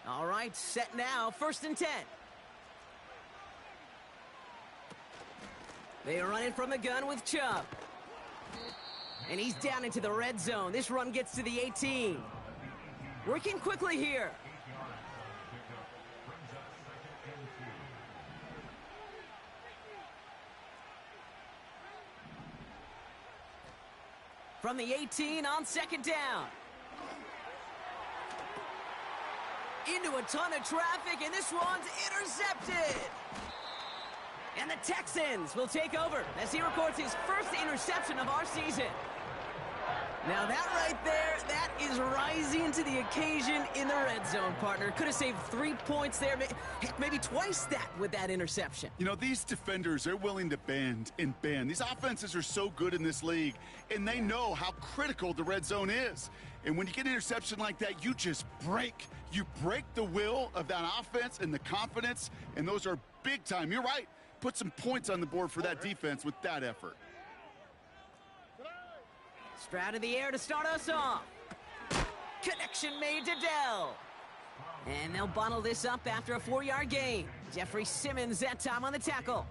All right, set now, 1st and 10. They run it from the gun with Chubb. And he's down into the red zone. This run gets to the 18. Working quickly here. From the 18 on 2nd down. Into a ton of traffic, and this one's intercepted. And the Texans will take over as he records his first interception of our season. Now that right there, that is rising to the occasion in the red zone, partner. Could have saved 3 points there, maybe twice that with that interception. You know, these defenders, they're willing to bend and bend. These offenses are so good in this league, and they know how critical the red zone is. And when you get an interception like that, you just break. You break the will of that offense and the confidence, and those are big time. You're right. Put some points on the board for that defense with that effort. Stroud in the air to start us off. Connection made to Dell. And they'll bottle this up after a 4-yard gain. Jeffrey Simmons that time on the tackle.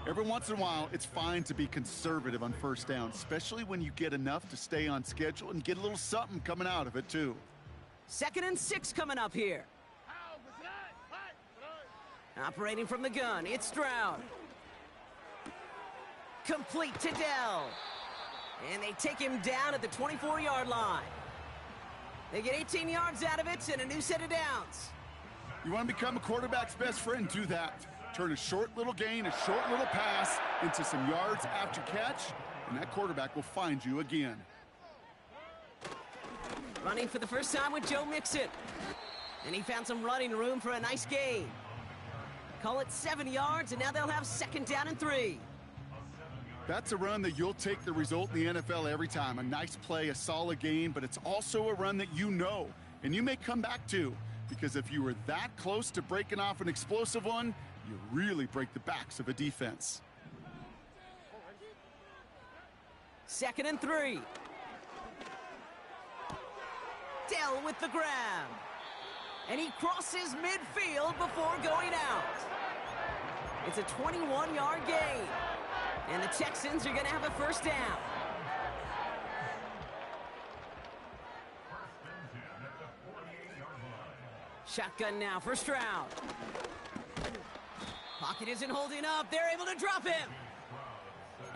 Every once in a while, it's fine to be conservative on 1st down, especially when you get enough to stay on schedule and get a little something coming out of it, too. 2nd and 6 coming up here. Operating from the gun, it's Stroud. Complete to Dell. And they take him down at the 24-yard line. They get 18 yards out of it and a new set of downs. You want to become a quarterback's best friend, do that. Turn a short little gain, a short little pass into some yards after catch, and that quarterback will find you again. Running for the first time with Joe Mixon. And he found some running room for a nice gain. Call it 7 yards, and now they'll have 2nd down and 3. That's a run that you'll take the result in the NFL every time. A nice play, a solid gain, but it's also a run that you know, and you may come back to, because if you were that close to breaking off an explosive one, you really break the backs of a defense. 2nd and 3. Dell with the grab. And he crosses midfield before going out. It's a 21-yard gain. And the Texans are going to have a 1st down. Shotgun now for Stroud. Pocket isn't holding up. They're able to drop him.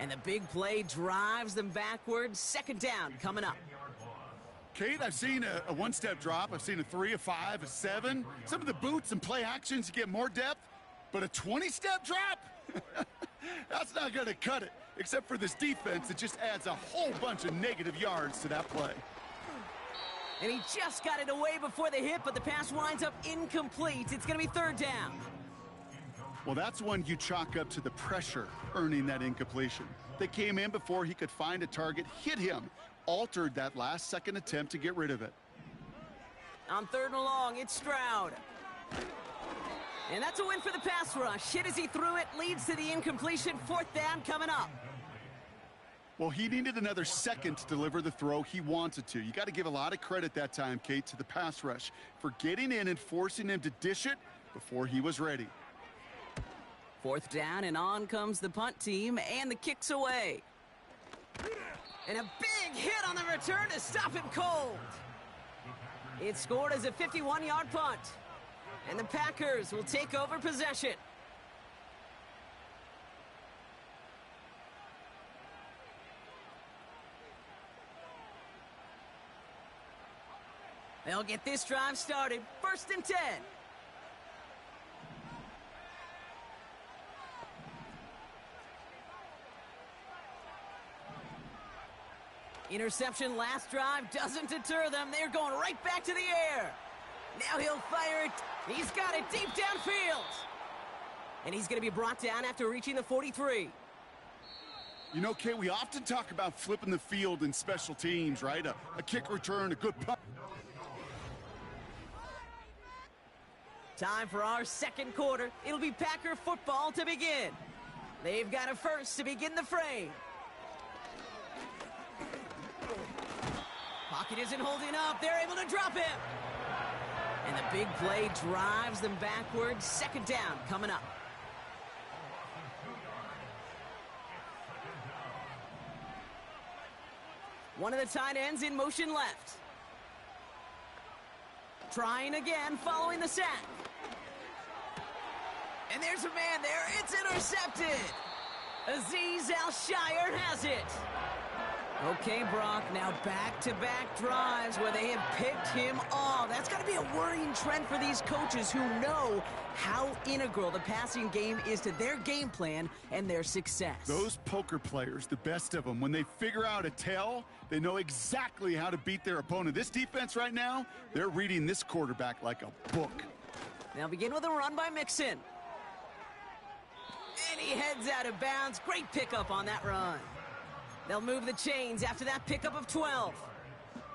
And the big play drives them backwards. 2nd down coming up. Kate, I've seen a one-step drop. I've seen a 3, a 5, a 7. Some of the boots and play actions get more depth, but a 20-step drop? That's not going to cut it, except for this defense that just adds a whole bunch of negative yards to that play. And he just got it away before the hit, but the pass winds up incomplete. It's going to be 3rd down. Well, that's one you chalk up to the pressure earning that incompletion. They came in before he could find a target, hit him, altered that last-second attempt to get rid of it. On 3rd and long, it's Stroud. And that's a win for the pass rush. Hit as he threw it, leads to the incompletion. 4th down coming up. Well, he needed another second to deliver the throw he wanted to. You got to give a lot of credit that time, Kate, to the pass rush for getting in and forcing him to dish it before he was ready. 4th down, and on comes the punt team, and the kick's away. And a big hit on the return to stop him cold. It's scored as a 51-yard punt. And the Packers will take over possession. They'll get this drive started. 1st and 10. Interception last drive doesn't deter them. They're going right back to the air. Now he'll fire it. He's got it deep downfield. And he's going to be brought down after reaching the 43. You know, Kate, we often talk about flipping the field in special teams, right? A kick return, a good punt. Time for our 2nd quarter. It'll be Packer football to begin. They've got a first to begin the frame. Pocket isn't holding up. They're able to drop him. And the big play drives them backwards. Second down coming up. One of the tight ends in motion left. Trying again, following the sack. And there's a man there. It's intercepted. Azeez Al-Shire has it. Okay, Brock, now back-to-back drives where they have picked him off. That's got to be a worrying trend for these coaches who know how integral the passing game is to their game plan and their success. Those poker players, the best of them, when they figure out a tell, they know exactly how to beat their opponent. This defense right now, they're reading this quarterback like a book. They'll begin with a run by Mixon. And he heads out of bounds. Great pickup on that run. They'll move the chains after that pickup of 12.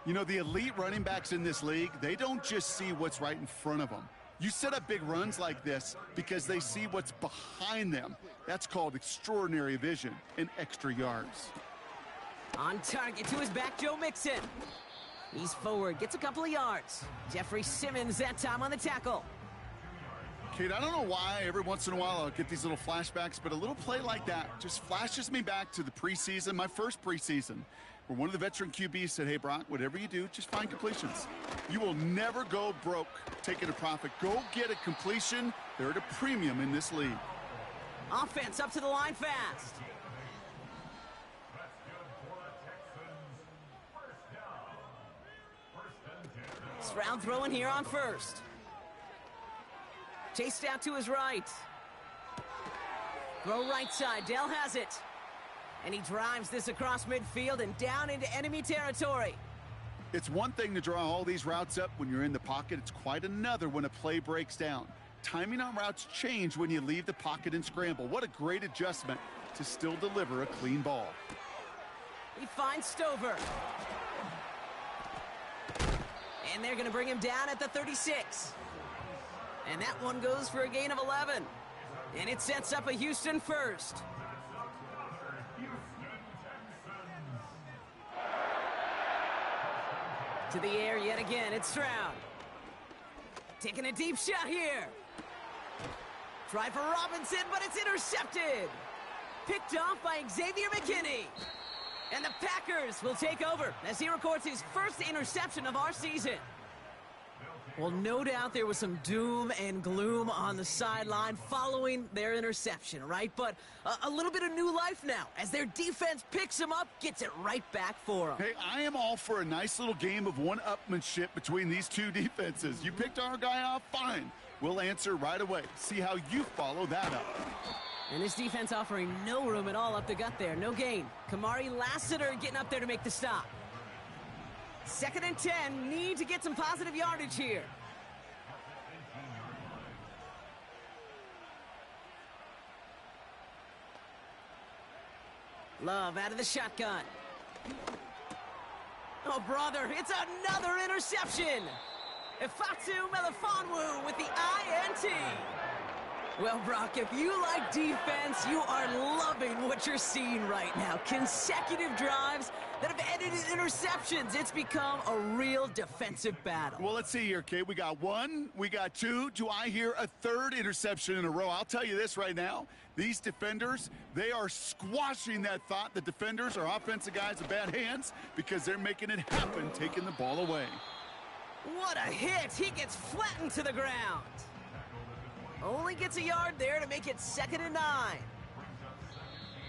You know, the elite running backs in this league, they don't just see what's right in front of them. You set up big runs like this because they see what's behind them. That's called extraordinary vision and extra yards. On target to his back, Joe Mixon. He's forward, gets a couple of yards. Jeffrey Simmons that time on the tackle. Kate, I don't know why every once in a while I'll get these little flashbacks, but a little play like that just flashes me back to the preseason, my first preseason, where one of the veteran QBs said, hey, Brock, whatever you do, just find completions. You will never go broke taking a profit. Go get a completion. They're at a premium in this league. Offense up to the line fast. Stroud throwing here on first. Chased out to his right. Throw right side. Dell has it. And he drives this across midfield and down into enemy territory. It's one thing to draw all these routes up when you're in the pocket. It's quite another when a play breaks down. Timing on routes change when you leave the pocket and scramble. What a great adjustment to still deliver a clean ball. He finds Stover. And they're going to bring him down at the 36. And that one goes for a gain of 11. And it sets up a Houston first. To the air yet again, it's Stroud. Taking a deep shot here. Try for Robinson, but it's intercepted. Picked off by Xavier McKinney. And the Packers will take over as he records his first interception of our season. Well, no doubt there was some doom and gloom on the sideline following their interception, right? But a little bit of new life now as their defense picks him up, gets it right back for them. Hey, I am all for a nice little game of one-upmanship between these two defenses. You picked our guy off, fine. We'll answer right away. See how you follow that up. And this defense offering no room at all up the gut there. No gain. Kamari Lassiter getting up there to make the stop. 2nd and 10. Need to get some positive yardage here. Love out of the shotgun. Oh, brother, it's another interception. Ifatu Melifonwu with the INT. Well, Brock, if you like defense, you are loving what you're seeing right now. Consecutive drives that have ended in interceptions. It's become a real defensive battle. Well, let's see here, Kate. We got one, we got two. Do I hear a third interception in a row? I'll tell you this right now. These defenders, they are squashing that thought. The defenders are offensive guys with bad hands because they're making it happen, taking the ball away. What a hit. He gets flattened to the ground. Only gets a yard there to make it 2nd and 9.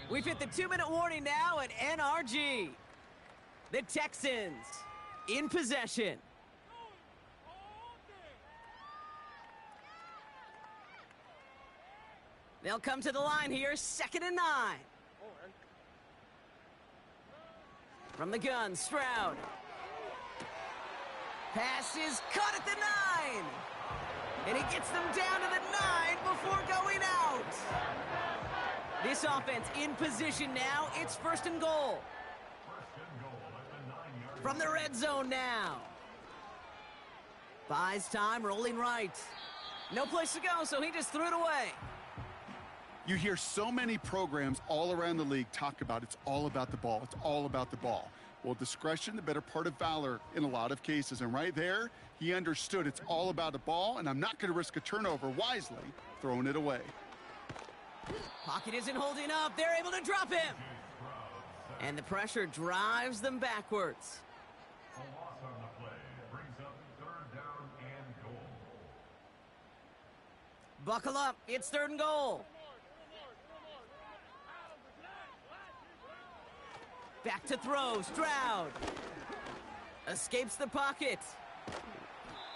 We've hit the 2-minute warning now at NRG. The Texans in possession. They'll come to the line here, 2nd and 9. From the gun, Stroud. Pass is caught at the 9. And he gets them down to the 9 before going out. This offense in position now. It's 1st and goal. From the red zone now. Buys time, rolling right. No place to go, so he just threw it away. You hear so many programs all around the league talk about it's all about the ball. It's all about the ball. Well, discretion, the better part of valor in a lot of cases. And right there, he understood it's all about the ball, and I'm not going to risk a turnover, wisely throwing it away. Pocket isn't holding up. They're able to drop him. And the pressure drives them backwards. A loss on the play brings up 3rd down and goal. Buckle up. It's 3rd and goal. Back to throw. Stroud escapes the pocket.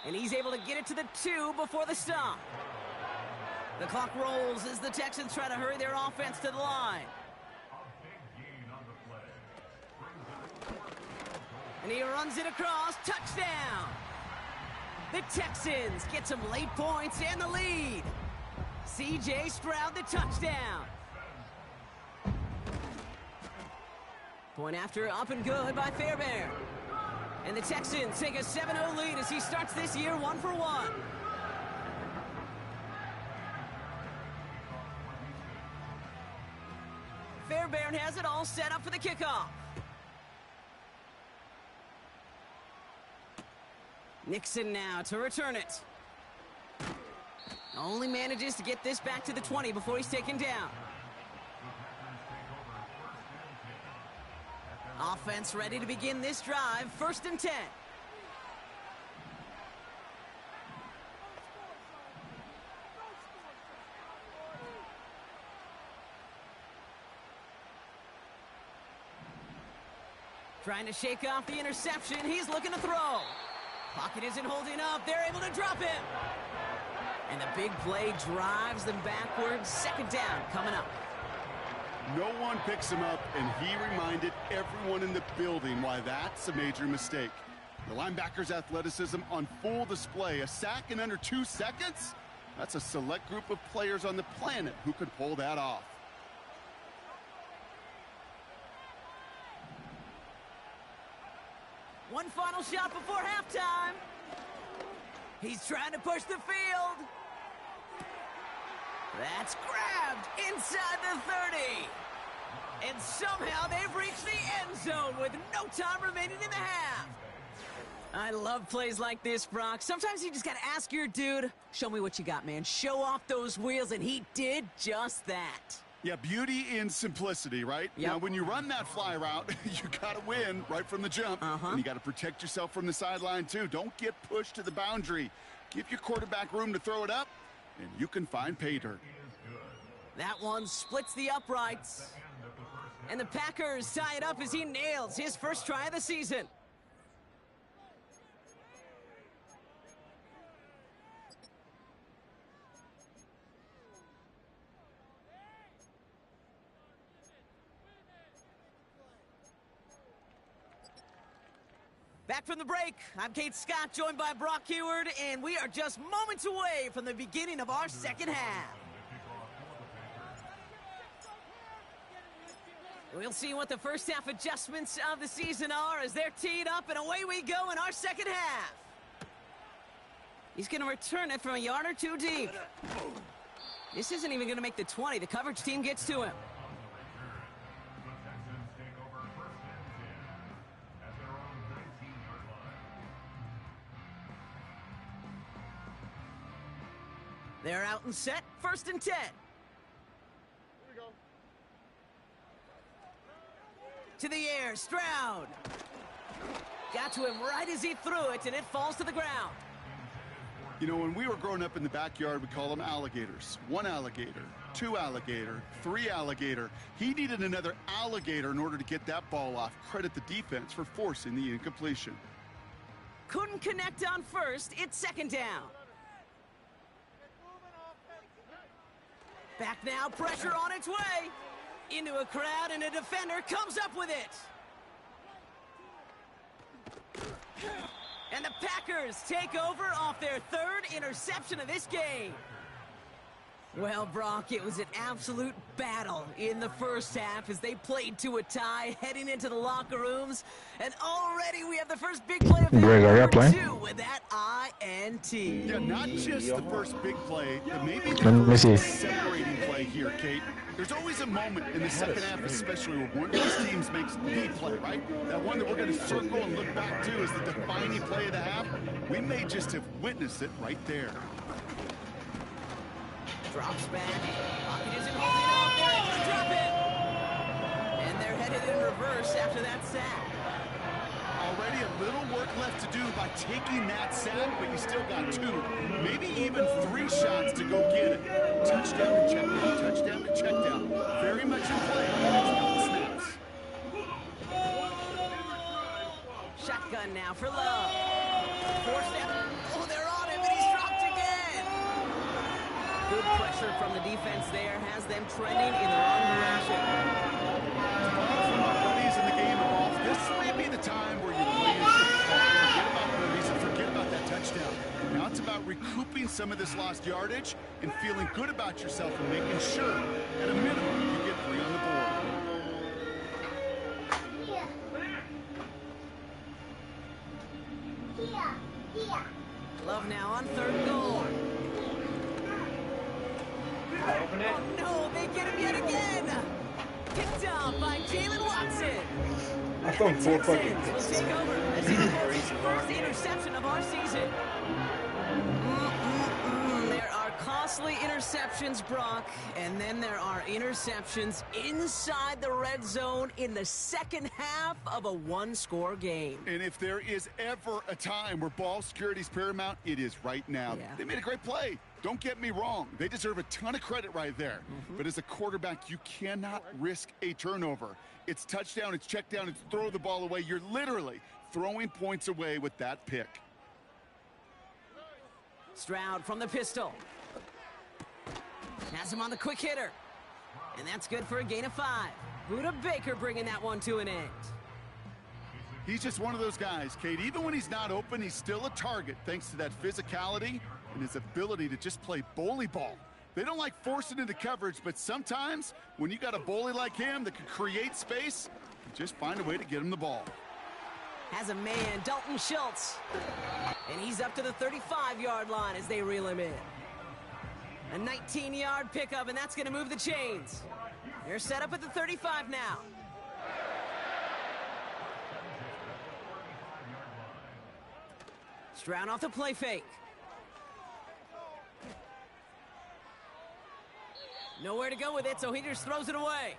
And he's able to get it to the 2 before the stop. The clock rolls as the Texans try to hurry their offense to the line. A big gain on the play. And he runs it across. Touchdown! The Texans get some late points and the lead. C.J. Stroud, the touchdown. Point after, up and good by Fairbairn. And the Texans take a 7-0 lead as he starts this year 1-for-1. Fairbairn has it all set up for the kickoff. Nixon now to return it. Only manages to get this back to the 20 before he's taken down. Offense ready to begin this drive. 1st and 10. Trying to shake off the interception. He's looking to throw. Pocket isn't holding up. They're able to drop him. And the big play drives them backwards. 2nd down coming up. No one picks him up, and he reminded everyone in the building why that's a major mistake. The linebacker's athleticism on full display. A sack in under 2 seconds? That's a select group of players on the planet who could pull that off. One final shot before halftime. He's trying to push the field. That's grabbed inside the 30. And somehow they've reached the end zone with no time remaining in the half. I love plays like this, Brock. Sometimes you just got to ask your dude, show me what you got, man. Show off those wheels, and he did just that. Yeah, beauty in simplicity, right? Yep. Now, when you run that fly route, you got to win right from the jump. And you got to protect yourself from the sideline, too. Don't get pushed to the boundary. Give your quarterback room to throw it up, and you can find pay dirt. That one splits the uprights. And the Packers tie it up as he nails his first try of the season. Back from the break, I'm Kate Scott, joined by Brock Heward, and we are just moments away from the beginning of our 2nd half. We'll see what the first half adjustments of the season are as they're teed up, and away we go in our 2nd half. He's going to return it from a yard or 2 deep. This isn't even going to make the 20. The coverage team gets to him. They're out and set. 1st and 10. To the air, Stroud. Got to him right as he threw it, and it falls to the ground. You know, when we were growing up in the backyard, we call them alligators. 1 alligator, 2 alligator, 3 alligator. He needed another alligator in order to get that ball off. Credit the defense for forcing the incompletion. Couldn't connect on 1st. It's 2nd down. Back now, pressure on its way. Into a crowd, and a defender comes up with it. And the Packers take over off their 3rd interception of this game. Well, Brock, it was an absolute battle in the first half as they played to a tie heading into the locker rooms. And already we have the first big play of Gregory, number play. 2 with that INT. Yeah, not just the first big play, but maybe Let the me first see. separating play here, Kate. There's always a moment in the second half, especially where one of these teams makes the play, right? That one that we're going to circle and look back to as the defining play of the half. We may just have witnessed it right there. Drops back. Pocket isn't holding up. They're able to drop it. And they're headed in reverse after that sack. Already a little work left to do by taking that sack, but you still got 2, maybe even 3 shots to go get it. Touchdown to check down, touchdown to check down. Very much in play on the next couple snaps. Shotgun now for Love. 4 steps. Oh, they're on him, and he's dropped again. Good pressure from the defense there has them trending in the wrong direction. From our buddies in the game of golf, this may be the time where your players should forget about birdies and forget about that touchdown. Now it's about recouping some of this lost yardage and feeling good about yourself and making sure, at a minimum, you get 3 on the board. Love now on 3rd and goal. Oh no, they get him yet again. Picked up by Jalen Watson. I found 4 fucking Texans will take over as he records his first interception of our season. There are costly interceptions, Brock, and then there are interceptions inside the red zone in the second half of a 1-score game. And if there is ever a time where ball security is paramount, it is right now. Yeah. They made a great play. Don't get me wrong. They deserve a ton of credit right there. But as a quarterback, you cannot risk a turnover. It's touchdown, it's check down, it's throw the ball away. You're literally throwing points away with that pick. Stroud from the pistol. Has him on the quick hitter. And that's good for a gain of 5. Buda Baker bringing that one to an end. He's just one of those guys, Kate. Even when he's not open, he's still a target thanks to that physicality and his ability to just play bully ball. They don't like forcing into coverage, but sometimes when you got a bully like him that can create space, you just find a way to get him the ball. Has a man, Dalton Schultz. And he's up to the 35-yard line as they reel him in. A 19-yard pickup, and that's going to move the chains. They're set up at the 35 now. Stroud off the play fake. Nowhere to go with it, so he just throws it away.